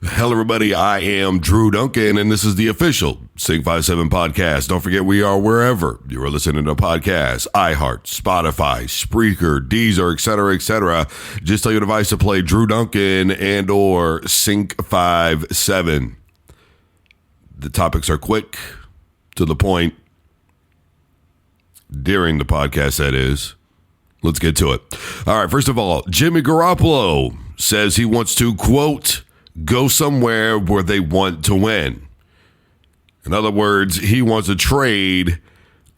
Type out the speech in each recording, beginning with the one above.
Hello, everybody. I am Drew Duncan, and this is the official Sing 57 podcast. Don't forget, we are wherever you are listening to podcasts: iHeart, Spotify, Spreaker, Deezer, etc. Just tell your device to play Drew Duncan and or Sync 57. The topics are quick, to the point, during the podcast, that is. Let's get to it. All right, first of all, Jimmy Garoppolo says he wants to, quote, go somewhere where they want to win. In other words, he wants a trade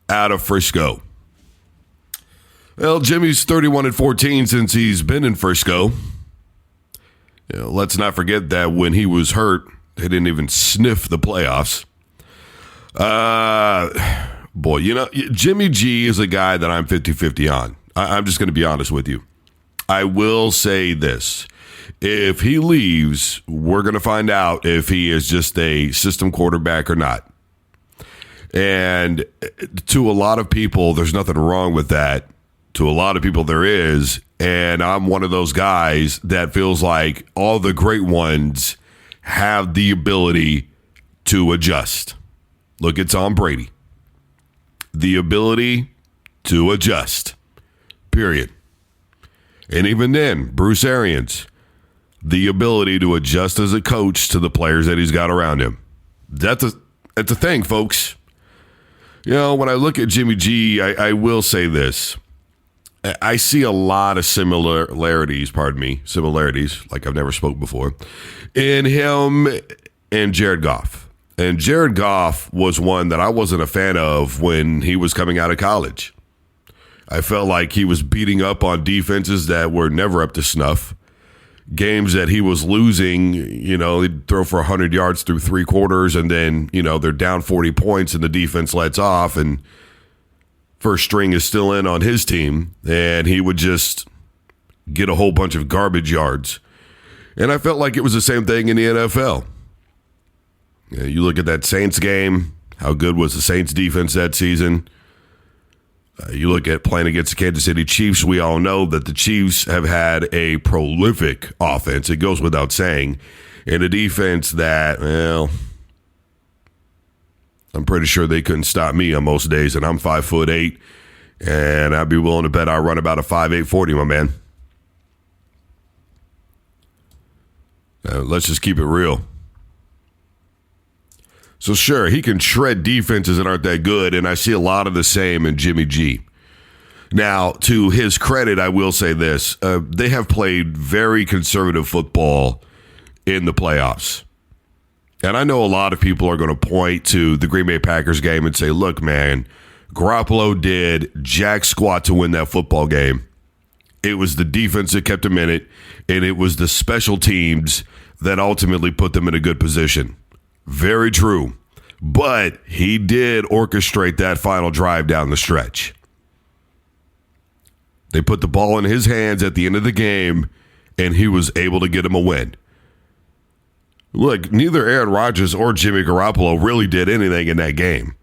out of Frisco. Well, Jimmy's 31-14 since he's been in Frisco. Let's not forget that when he was hurt, they didn't even sniff the playoffs. Jimmy G is a guy that I'm 50-50 on. I'm just going to be honest with you. I will say this. If he leaves, we're going to find out if he is just a system quarterback or not. And to a lot of people, there's nothing wrong with that. To a lot of people, there is. And I'm one of those guys that feels like all the great ones have the ability to adjust. Look at Tom Brady. The ability to adjust. Period. And even then, Bruce Arians, the ability to adjust as a coach to the players that he's got around him. That's a thing, folks. When I look at Jimmy G, I will say this. I see a lot of similarities, like I've never spoke before, in him and Jared Goff. And Jared Goff was one that I wasn't a fan of when he was coming out of college. I felt like he was beating up on defenses that were never up to snuff. Games that he was losing, he'd throw for 100 yards through three quarters, and then, they're down 40 points and the defense lets off, and first string is still in on his team, and he would just get a whole bunch of garbage yards. And I felt like it was the same thing in the NFL. You look at that Saints game, how good was the Saints defense that season? You look at playing against the Kansas City Chiefs, we all know that the Chiefs have had a prolific offense. It goes without saying. And a defense that, I'm pretty sure they couldn't stop me on most days. And I'm 5'8", and I'd be willing to bet I run about a 5'8" 40, my man. Let's just keep it real. So sure, he can shred defenses that aren't that good, and I see a lot of the same in Jimmy G. Now, to his credit, I will say this. They have played very conservative football in the playoffs. And I know a lot of people are going to point to the Green Bay Packers game and say, look, man, Garoppolo did jack squat to win that football game. It was the defense that kept him in it, and it was the special teams that ultimately put them in a good position. Very true. But he did orchestrate that final drive down the stretch. They put the ball in his hands at the end of the game, and he was able to get him a win. Look, neither Aaron Rodgers or Jimmy Garoppolo really did anything in that game.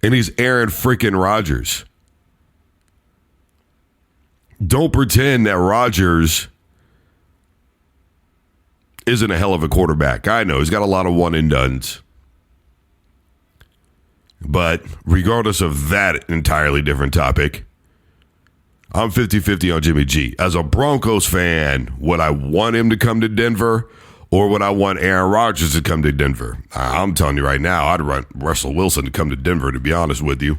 And he's Aaron freaking Rodgers. Don't pretend that Rodgers isn't a hell of a quarterback. I know he's got a lot of one-and-dones. But regardless of that entirely different topic, I'm 50-50 on Jimmy G. As a Broncos fan, would I want him to come to Denver, or would I want Aaron Rodgers to come to Denver? I'm telling you right now, I'd want Russell Wilson to come to Denver, to be honest with you.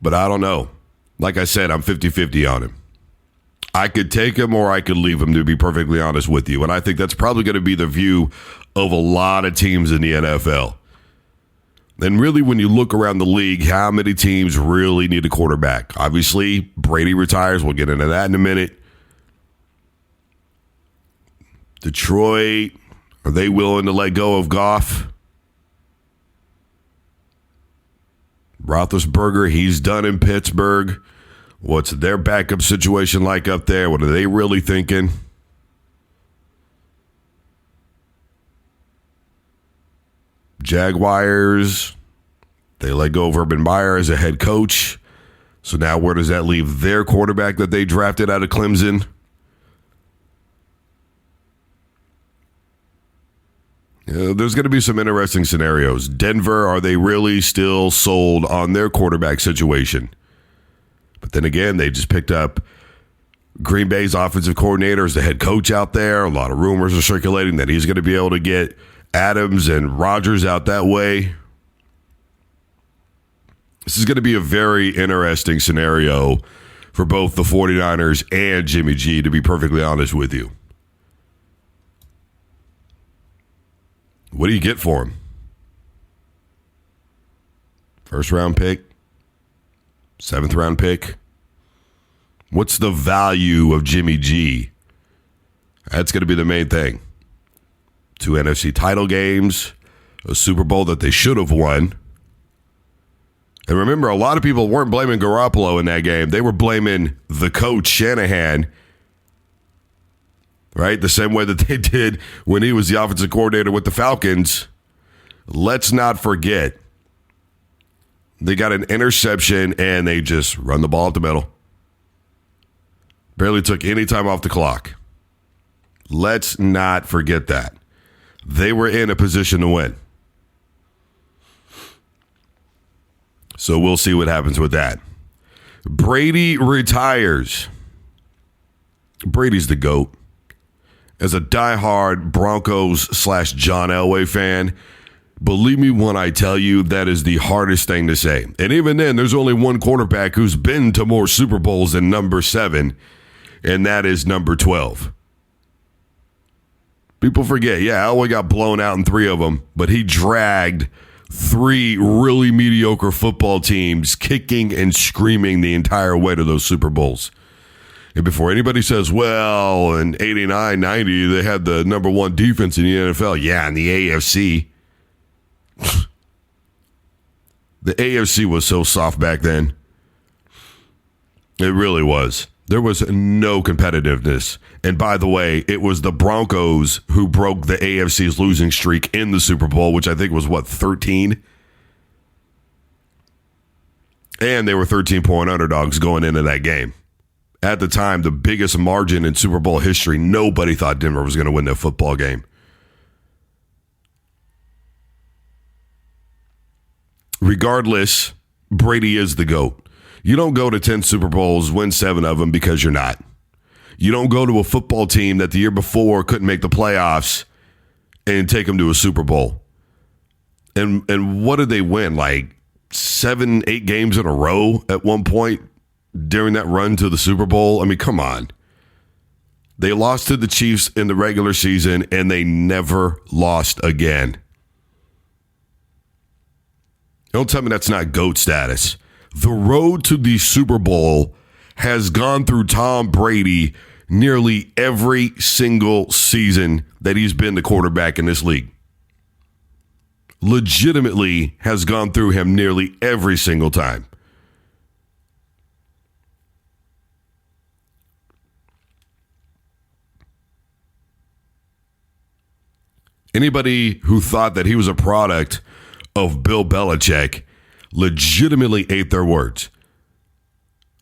But I don't know. Like I said, I'm 50-50 on him. I could take him or I could leave him, to be perfectly honest with you. And I think that's probably going to be the view of a lot of teams in the NFL. And really, when you look around the league, how many teams really need a quarterback? Obviously, Brady retires. We'll get into that in a minute. Detroit, are they willing to let go of Goff? Roethlisberger, he's done in Pittsburgh. What's their backup situation like up there? What are they really thinking? Jaguars, they let go of Urban Meyer as a head coach. So now where does that leave their quarterback that they drafted out of Clemson? There's going to be some interesting scenarios. Denver, are they really still sold on their quarterback situation? But then again, they just picked up Green Bay's offensive coordinator as the head coach out there. A lot of rumors are circulating that he's going to be able to get Adams and Rodgers out that way. This is going to be a very interesting scenario for both the 49ers and Jimmy G, to be perfectly honest with you. What do you get for him? First round pick? Seventh round pick? What's the value of Jimmy G? That's going to be the main thing. 2 NFC title games, a Super Bowl that they should have won. And remember, a lot of people weren't blaming Garoppolo in that game. They were blaming the coach, Shanahan, right? The same way that they did when he was the offensive coordinator with the Falcons. Let's not forget, they got an interception and they just run the ball up the middle. Barely took any time off the clock. Let's not forget that. They were in a position to win. So we'll see what happens with that. Brady retires. Brady's the GOAT. As a diehard Broncos/John Elway fan, believe me when I tell you that is the hardest thing to say. And even then, there's only one quarterback who's been to more Super Bowls than number 7, and that is number 12. People forget, Elway got blown out in 3 of them, but he dragged 3 really mediocre football teams kicking and screaming the entire way to those Super Bowls. And before anybody says, well, in 89, 90, they had the number 1 defense in the NFL. Yeah, in the AFC. The AFC was so soft back then. It really was. There was no competitiveness. And by the way, it was the Broncos who broke the AFC's losing streak in the Super Bowl, which I think was, 13? And they were 13-point underdogs going into that game. At the time, the biggest margin in Super Bowl history, nobody thought Denver was going to win that football game. Regardless, Brady is the GOAT. You don't go to 10 Super Bowls, win 7 of them because you're not. You don't go to a football team that the year before couldn't make the playoffs and take them to a Super Bowl. And what did they win? Like 7, 8 games in a row at one point during that run to the Super Bowl? I mean, come on. They lost to the Chiefs in the regular season, and they never lost again. Don't tell me that's not GOAT status. The road to the Super Bowl has gone through Tom Brady nearly every single season that he's been the quarterback in this league. Legitimately has gone through him nearly every single time. Anybody who thought that he was a product of Bill Belichick legitimately ate their words.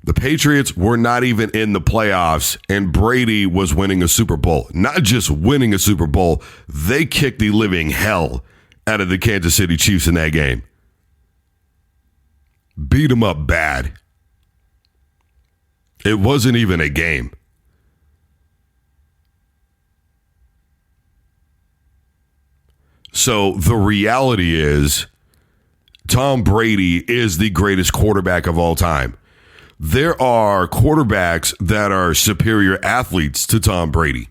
The Patriots were not even in the playoffs, and Brady was winning a Super Bowl. Not just winning a Super Bowl, they kicked the living hell out of the Kansas City Chiefs in that game. Beat them up bad. It wasn't even a game. So the reality is, Tom Brady is the greatest quarterback of all time. There are quarterbacks that are superior athletes to Tom Brady.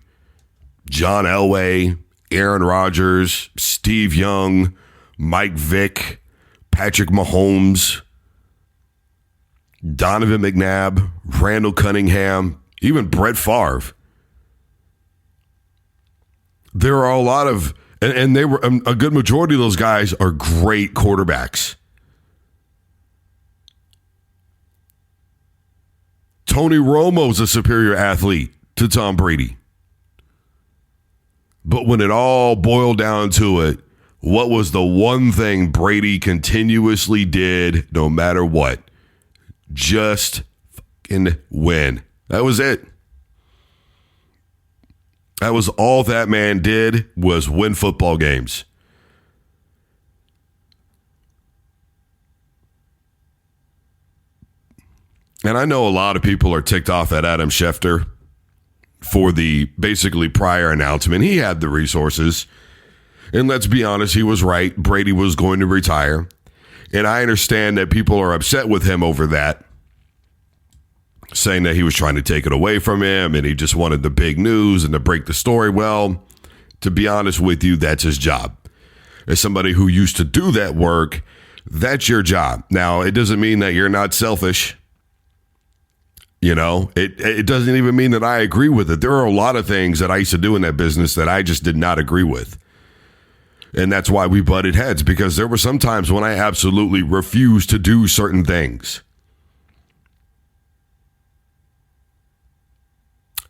John Elway, Aaron Rodgers, Steve Young, Mike Vick, Patrick Mahomes, Donovan McNabb, Randall Cunningham, even Brett Favre. There are a lot of, and they were a good majority of those guys are great quarterbacks. Tony Romo's a superior athlete to Tom Brady. But when it all boiled down to it, what was the one thing Brady continuously did no matter what? Just fucking win. That was it. That was all that man did, was win football games. And I know a lot of people are ticked off at Adam Schefter for the basically prior announcement. He had the resources. And let's be honest, he was right. Brady was going to retire. And I understand that people are upset with him over that, saying that he was trying to take it away from him and he just wanted the big news and to break the story. Well, to be honest with you, that's his job. As somebody who used to do that work, that's your job. Now, it doesn't mean that you're not selfish. You know, it doesn't even mean that I agree with it. There are a lot of things that I used to do in that business that I just did not agree with. And that's why we butted heads, because there were some times when I absolutely refused to do certain things.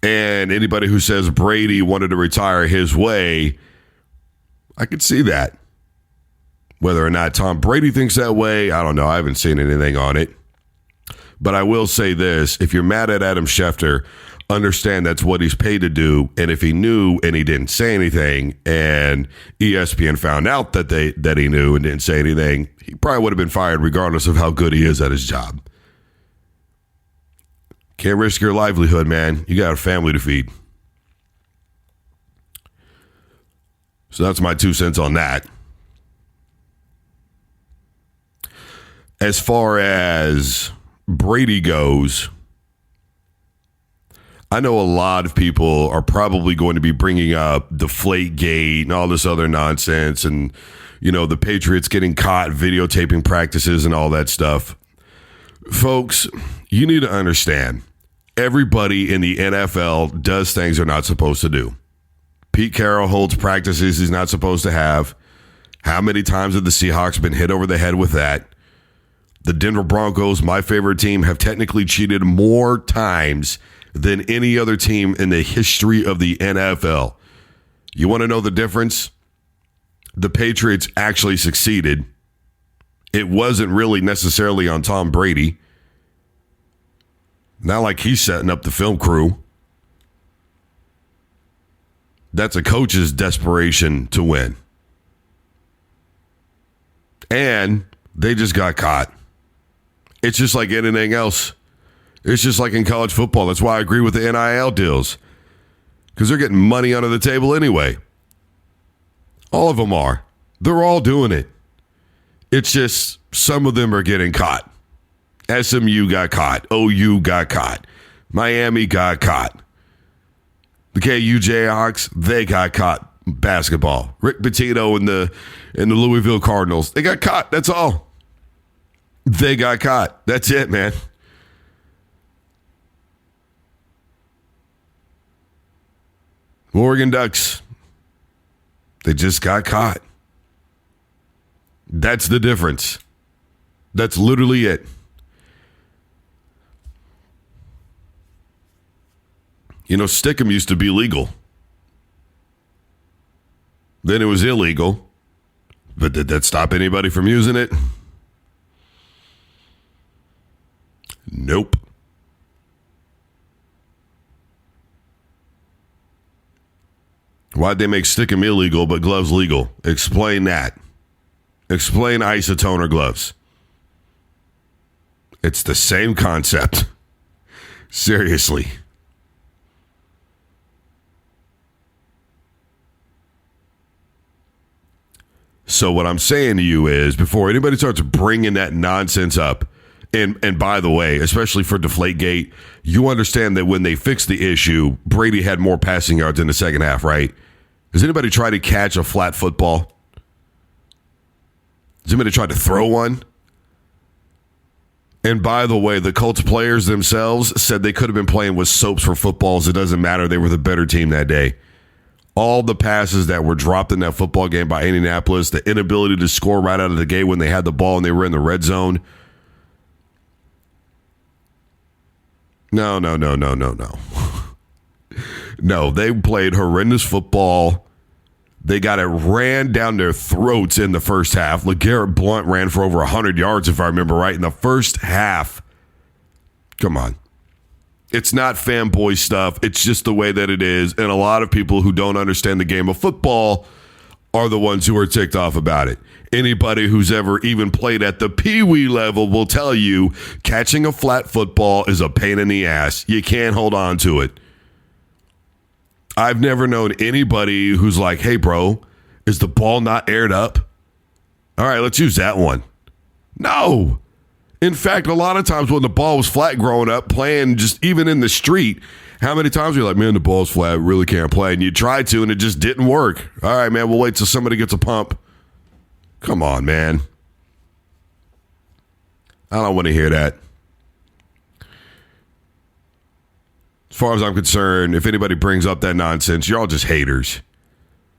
And anybody who says Brady wanted to retire his way, I could see that. Whether or not Tom Brady thinks that way, I don't know. I haven't seen anything on it. But I will say this, if you're mad at Adam Schefter, understand that's what he's paid to do. And if he knew and he didn't say anything and ESPN found out that he knew and didn't say anything, he probably would have been fired regardless of how good he is at his job. Can't risk your livelihood, man. You got a family to feed. So that's my 2 cents on that. As far as Brady goes, I know a lot of people are probably going to be bringing up Deflategate and all this other nonsense and, you know, the Patriots getting caught videotaping practices and all that stuff. Folks, you need to understand, everybody in the NFL does things they're not supposed to do. Pete Carroll holds practices he's not supposed to have. How many times have the Seahawks been hit over the head with that? The Denver Broncos, my favorite team, have technically cheated more times than any other team in the history of the NFL. You want to know the difference? The Patriots actually succeeded. It wasn't really necessarily on Tom Brady. Not like he's setting up the film crew. That's a coach's desperation to win. And they just got caught. It's just like anything else. It's just like in college football. That's why I agree with the NIL deals. Because they're getting money under the table anyway. All of them are. They're all doing it. It's just some of them are getting caught. SMU got caught. OU got caught. Miami got caught. The KU Jayhawks, they got caught. Basketball. Rick Pitino and the Louisville Cardinals, they got caught. That's all. They got caught. That's it, man. Oregon Ducks, they just got caught. That's the difference. That's literally it. You know, Stickum used to be legal. Then it was illegal. But did that stop anybody from using it? Nope. Why'd they make Stickum illegal but gloves legal? Explain that. Explain isotoner gloves. It's the same concept. Seriously. So what I'm saying to you is, before anybody starts bringing that nonsense up, and by the way, especially for Deflategate, you understand that when they fixed the issue, Brady had more passing yards in the second half, right? Has anybody tried to catch a flat football? Has anybody tried to throw one? And by the way, the Colts players themselves said they could have been playing with soaps for footballs. It doesn't matter. They were the better team that day. All the passes that were dropped in that football game by Indianapolis, the inability to score right out of the gate when they had the ball and they were in the red zone. No. No, they played horrendous football. They got it ran down their throats in the first half. LeGarrette Blount ran for over 100 yards, if I remember right, in the first half. Come on. It's not fanboy stuff. It's just the way that it is. And a lot of people who don't understand the game of football are the ones who are ticked off about it. Anybody who's ever even played at the pee-wee level will tell you catching a flat football is a pain in the ass. You can't hold on to it. I've never known anybody who's like, hey, bro, is the ball not aired up? All right, let's use that one. No. In fact, a lot of times when the ball was flat growing up, playing just even in the street, how many times were you like, man, the ball's flat, really can't play? And you tried to, and it just didn't work. All right, man, we'll wait till somebody gets a pump. Come on, man. I don't want to hear that. As far as I'm concerned, if anybody brings up that nonsense, you're all just haters.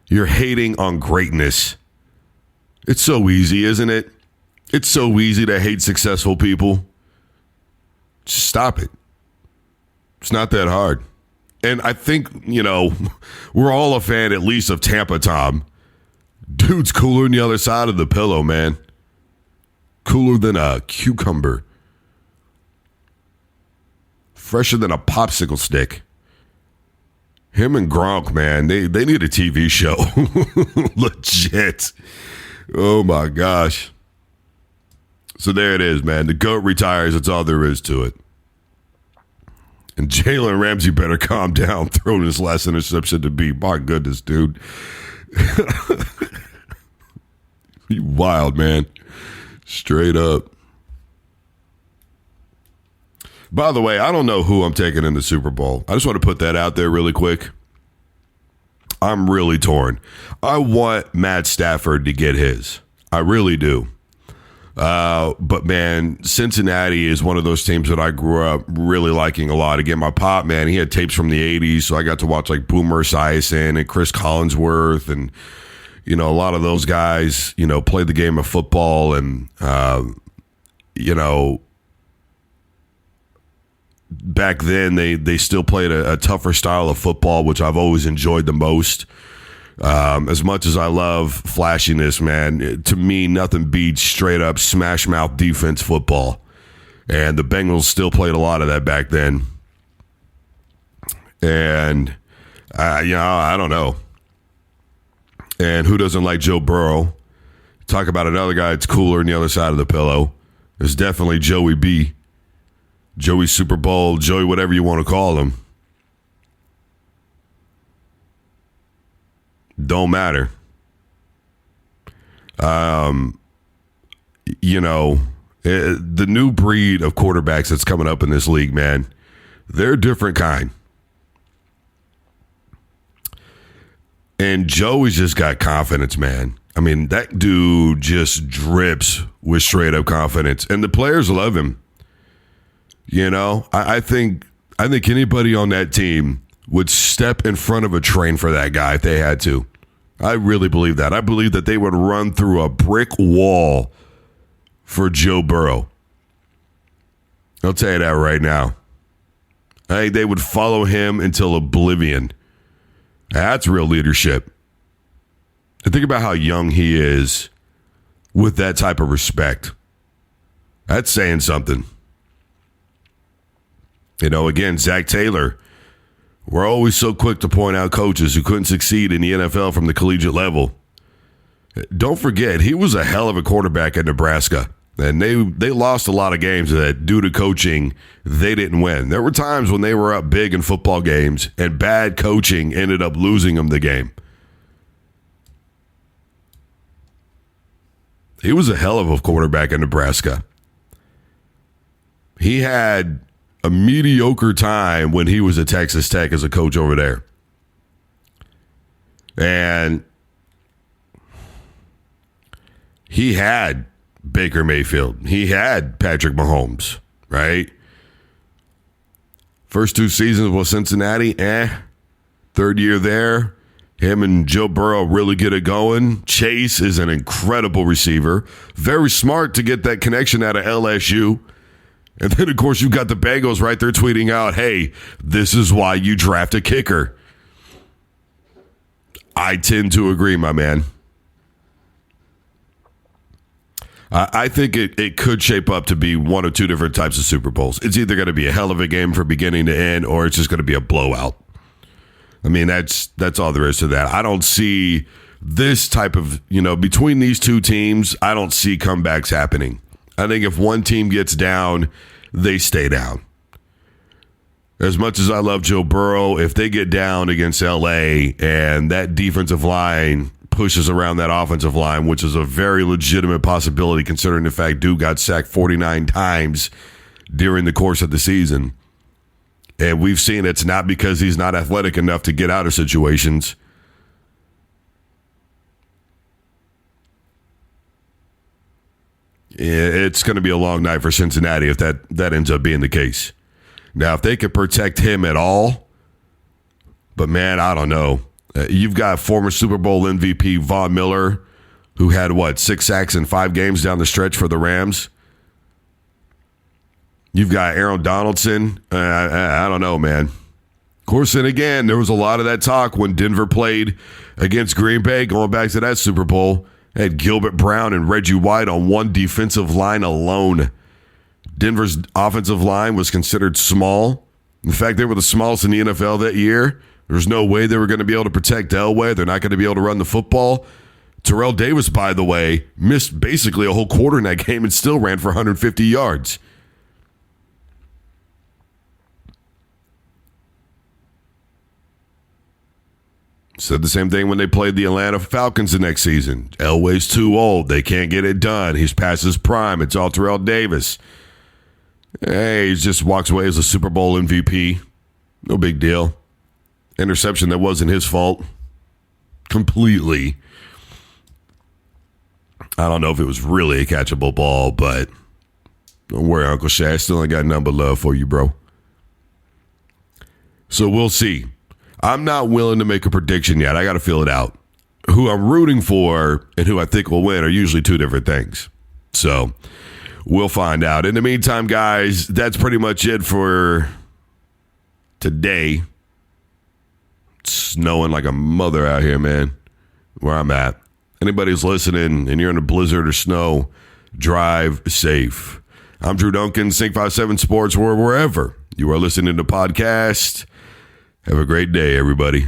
You're hating on greatness. It's so easy, isn't it? It's so easy to hate successful people. Just stop it. It's not that hard. And I think, we're all a fan at least of Tampa Tom. Dude's cooler than the other side of the pillow, man. Cooler than a cucumber. Fresher than a popsicle stick. Him and Gronk, man, they need a TV show. Legit. Oh, my gosh. So there it is, man. The GOAT retires. That's all there is to it. And Jalen Ramsey better calm down throwing his last interception to beat. My goodness, dude. You wild, man. Straight up. By the way, I don't know who I'm taking in the Super Bowl. I just want to put that out there really quick. I'm really torn. I want Matt Stafford to get his. I really do. But, man, Cincinnati is one of those teams that I grew up really liking a lot. Again, my pop, man, he had tapes from the 80s, so I got to watch, like, Boomer Esiason and Chris Collinsworth and, a lot of those guys, played the game of football and, back then they still played a tougher style of football, which I've always enjoyed the most. As much as I love flashiness, man, to me, nothing beats straight up smash mouth defense football. And the Bengals still played a lot of that back then. And, I don't know. And who doesn't like Joe Burrow? Talk about another guy that's cooler on the other side of the pillow. It's definitely Joey B. Joey Super Bowl, Joey whatever you want to call him. Don't matter. The new breed of quarterbacks that's coming up in this league, man, they're a different kind. And Joey's just got confidence, man. I mean, that dude just drips with straight up confidence, and the players love him. I think anybody on that team would step in front of a train for that guy if they had to. I really believe that. I believe that they would run through a brick wall for Joe Burrow. I'll tell you that right now. I think they would follow him until oblivion. That's real leadership. And think about how young he is with that type of respect. That's saying something. Again, Zach Taylor. We're always so quick to point out coaches who couldn't succeed in the NFL from the collegiate level. Don't forget, he was a hell of a quarterback at Nebraska. And they lost a lot of games that due to coaching, they didn't win. There were times when they were up big in football games, and bad coaching ended up losing them the game. He was a hell of a quarterback at Nebraska. He had a mediocre time when he was at Texas Tech as a coach over there. And he had Baker Mayfield. He had Patrick Mahomes, right? First two seasons with Cincinnati, Third year there, him and Joe Burrow really get it going. Chase is an incredible receiver. Very smart to get that connection out of LSU. And then, of course, you've got the Bengals right there tweeting out, hey, this is why you draft a kicker. I tend to agree, my man. I think it could shape up to be one or two different types of Super Bowls. It's either going to be a hell of a game from beginning to end, or it's just going to be a blowout. I mean, that's all there is to that. I don't see this type of, between these two teams, I don't see comebacks happening. I think if one team gets down, they stay down. As much as I love Joe Burrow, if they get down against LA and that defensive line pushes around that offensive line, which is a very legitimate possibility considering the fact Duke got sacked 49 times during the course of the season. And we've seen it's not because he's not athletic enough to get out of situations. It's going to be a long night for Cincinnati if that ends up being the case. Now, if they could protect him at all, but man, I don't know. You've got former Super Bowl MVP Von Miller, who had, 6 sacks in 5 games down the stretch for the Rams. You've got Aaron Donaldson. I don't know, man. Of course, and again, there was a lot of that talk when Denver played against Green Bay, going back to that Super Bowl. They had Gilbert Brown and Reggie White on one defensive line alone. Denver's offensive line was considered small. In fact, they were the smallest in the NFL that year. There's no way they were going to be able to protect Elway. They're not going to be able to run the football. Terrell Davis, by the way, missed basically a whole quarter in that game and still ran for 150 yards. Said the same thing when they played the Atlanta Falcons the next season. Elway's too old. They can't get it done. He's past his prime. It's all Terrell Davis. Hey, he just walks away as a Super Bowl MVP. No big deal. Interception that wasn't his fault. Completely. I don't know if it was really a catchable ball, but don't worry, Uncle Shay. I still ain't got nothing but love for you, bro. So we'll see. I'm not willing to make a prediction yet. I got to feel it out. Who I'm rooting for and who I think will win are usually two different things. So we'll find out. In the meantime, guys, that's pretty much it for today. It's snowing like a mother out here, man, where I'm at. Anybody's listening and you're in a blizzard or snow, drive safe. I'm Drew Duncan, Sync 57 Sports, or wherever you are listening to podcast. Have a great day, everybody.